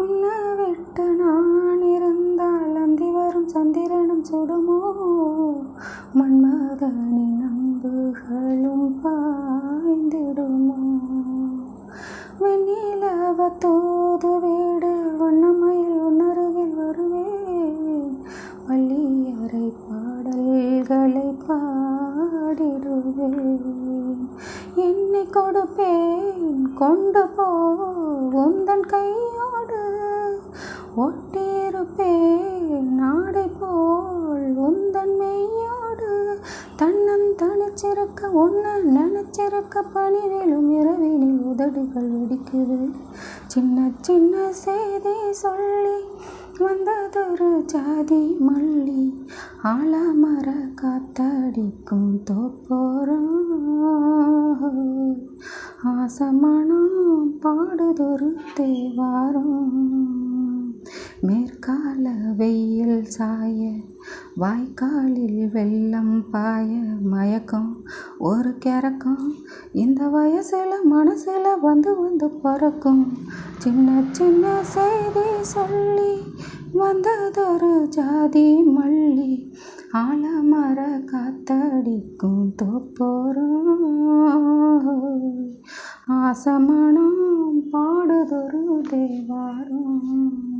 உன்னை விட்டு நான் இருந்தால் அந்தி வரும் சந்திரனும் சுடுமோ, மன்மதனின் அம்புகளும் பாய்ந்திடுமோ. வெண்ணிலவ தூது வீடு வண்ணமயில் உன்னருகில் வருவேன், பள்ளியறை பாடல்களை பாடிடுவேன். என்னை கொடுப்பேன் கொண்டு போ உந்தன் கையோடு, ஒட்டியிருப்பேன் நாடை போல் உந்தன் மெய்யோடு. தனிச்சிருக்க உன்னை நினைச்சிருக்க பனிவிலும் இரவினில் உதடுகள் வெடிக்குது. சின்ன சின்ன செய்தி சொல்லி வந்ததொரு ஜாதி மல்லி, ஆலமர காத்தடிக்கும் தோப்போரம். ஆசமனம் பாடுதொரு தேவாரம். மேற்கால வெயில் சாய வாய்க்காலில் வெள்ளம் பாய, மயக்கம் ஒரு கிறக்கம் இந்த வயசில் மனசில் வந்து வந்து பறக்கும். சின்ன சின்ன செய்தி சொல்லி வந்ததொரு ஜாதி மல்லி, ஆலமர காத்தடிக்கும் தோப்போரம். ஆசமனம் பாடுதொரு தேவாரம்.